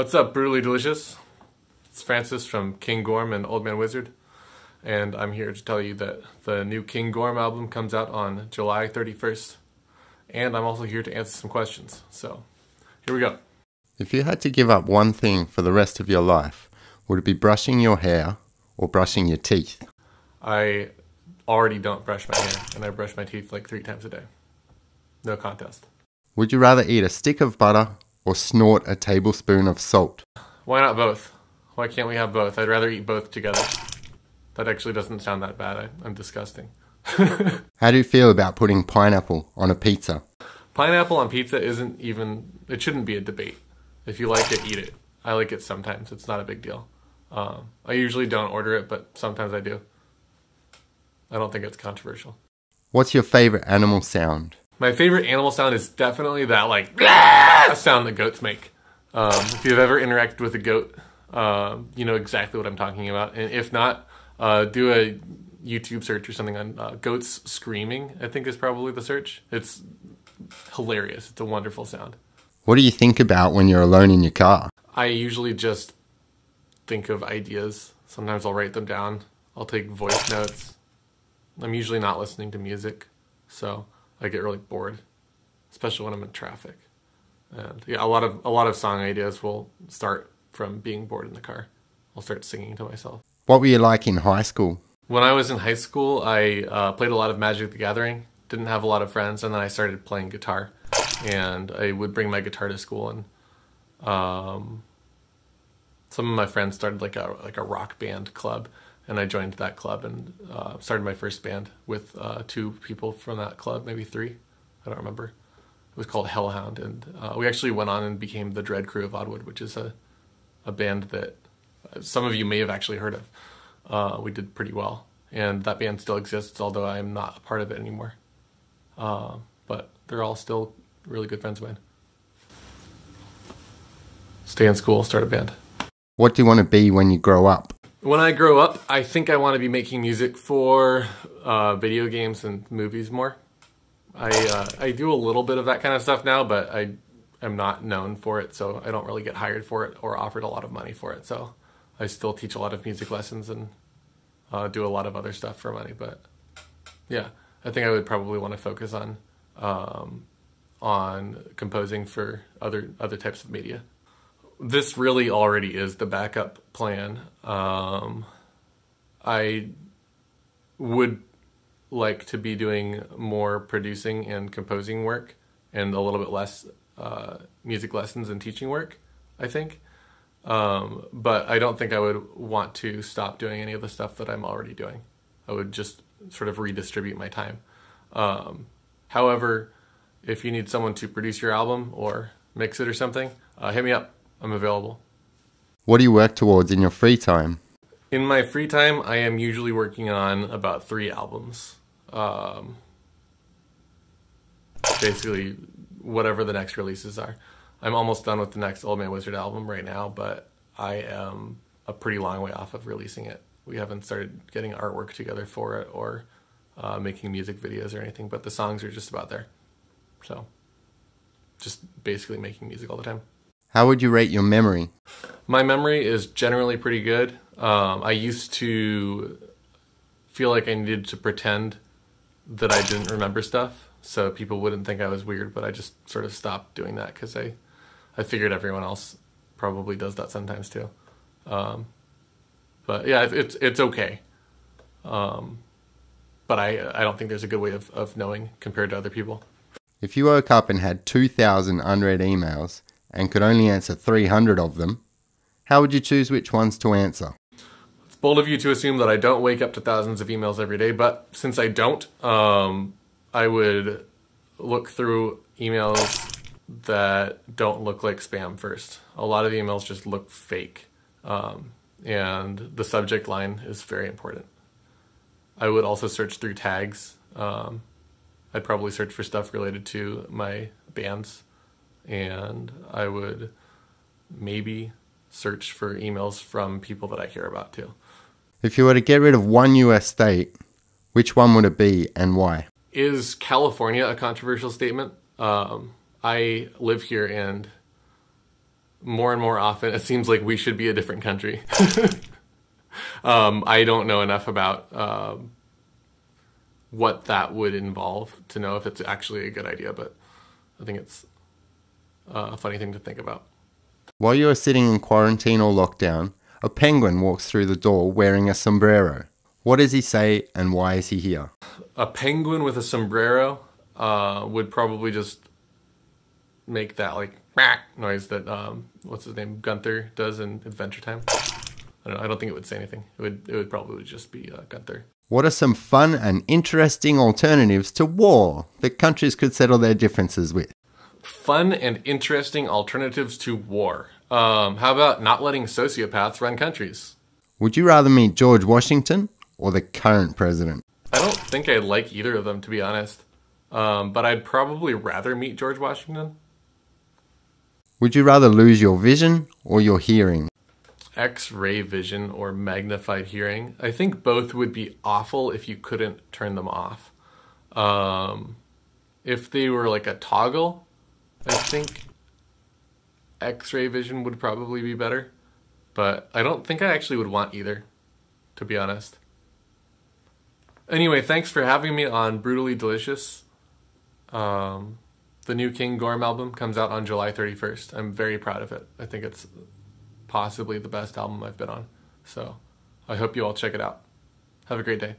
What's up, Brutally Delicious? It's Francis from King Gorm and Old Man Wizard, and I'm here to tell you that the new King Gorm album comes out on July 31st, and I'm also here to answer some questions, so here we go. If you had to give up one thing for the rest of your life, would it be brushing your hair or brushing your teeth? I already don't brush my hair, and I brush my teeth like 3 times a day. No contest. Would you rather eat a stick of butter or snort a tablespoon of salt? Why not both? Why can't we have both? I'd rather eat both together. That actually doesn't sound that bad. I'm disgusting. How do you feel about putting pineapple on a pizza? Pineapple on pizza it shouldn't be a debate. If you like it, eat it. I like it sometimes. It's not a big deal. I usually don't order it, but sometimes I do. I don't think it's controversial. What's your favorite animal sound? My favorite animal sound is definitely that like "Blah!" sound that goats make. If you've ever interacted with a goat, you know exactly what I'm talking about. And if not, do a YouTube search or something on goats screaming, I think is probably the search. It's hilarious. It's a wonderful sound. What do you think about when you're alone in your car? I usually just think of ideas. Sometimes I'll write them down. I'll take voice notes. I'm usually not listening to music, so I get really bored, especially when I'm in traffic. And yeah, a lot of song ideas will start from being bored in the car. I'll start singing to myself. What were you like in high school? When I was in high school, I played a lot of Magic the Gathering. Didn't have a lot of friends, and then I started playing guitar. And I would bring my guitar to school, and some of my friends started like a rock band club, and I joined that club and started my first band with 2 people from that club, maybe 3, I don't remember. It was called Hellhound, and we actually went on and became the Dread Crew of Oddwood, which is a band that some of you may have actually heard of. We did pretty well, and that band still exists, although I am not a part of it anymore. But they're all still really good friends of mine. Stay in school, start a band. What do you want to be when you grow up? When I grow up, I think I want to be making music for video games and movies more. I do a little bit of that kind of stuff now, but I'm not known for it, so I don't really get hired for it or offered a lot of money for it. So I still teach a lot of music lessons and do a lot of other stuff for money. But yeah, I think I would probably want to focus on composing for other types of media. This really already is the backup plan. I would like to be doing more producing and composing work and a little bit less music lessons and teaching work, I think. But I don't think I would want to stop doing any of the stuff that I'm already doing. I would just sort of redistribute my time. However, if you need someone to produce your album or mix it or something, hit me up. I'm available. What do you work towards in your free time? In my free time, I am usually working on about 3 albums. Basically, whatever the next releases are. I'm almost done with the next Old Man Wizard album right now, but I am a pretty long way off of releasing it. We haven't started getting artwork together for it or making music videos or anything, but the songs are just about there. So, just basically making music all the time. How would you rate your memory? My memory is generally pretty good. I used to feel like I needed to pretend that I didn't remember stuff so people wouldn't think I was weird, but I just sort of stopped doing that because I figured everyone else probably does that sometimes too. But yeah, it's okay. But I don't think there's a good way of knowing compared to other people. If you woke up and had 2,000 unread emails and could only answer 300 of them, how would you choose which ones to answer? It's bold of you to assume that I don't wake up to thousands of emails every day, but since I don't, I would look through emails that don't look like spam first. A lot of emails just look fake, and the subject line is very important. I would also search through tags. I'd probably search for stuff related to my bands, and I would maybe search for emails from people that I care about too. If you were to get rid of one US state, which one would it be and why? Is California a controversial statement? I live here, and more and more often, it seems like we should be a different country. I don't know enough about what that would involve to know if it's actually a good idea, but I think it's a funny thing to think about. While you are sitting in quarantine or lockdown, a penguin walks through the door wearing a sombrero. What does he say and why is he here? A penguin with a sombrero would probably just make that like noise that what's his name, Gunther, does in Adventure Time. I don't think it would say anything. It would probably just be Gunther. What are some fun and interesting alternatives to war that countries could settle their differences with? Fun and interesting alternatives to war. How about not letting sociopaths run countries? Would you rather meet George Washington or the current president? I don't think I like either of them, to be honest. But I'd probably rather meet George Washington. Would you rather lose your vision or your hearing? X-ray vision or magnified hearing. I think both would be awful if you couldn't turn them off. If they were like a toggle, I think X-ray vision would probably be better. But I don't think I actually would want either, to be honest. Anyway, thanks for having me on Brutally Delicious. The new King Gorm album comes out on July 31st. I'm very proud of it. I think it's possibly the best album I've been on. So I hope you all check it out. Have a great day.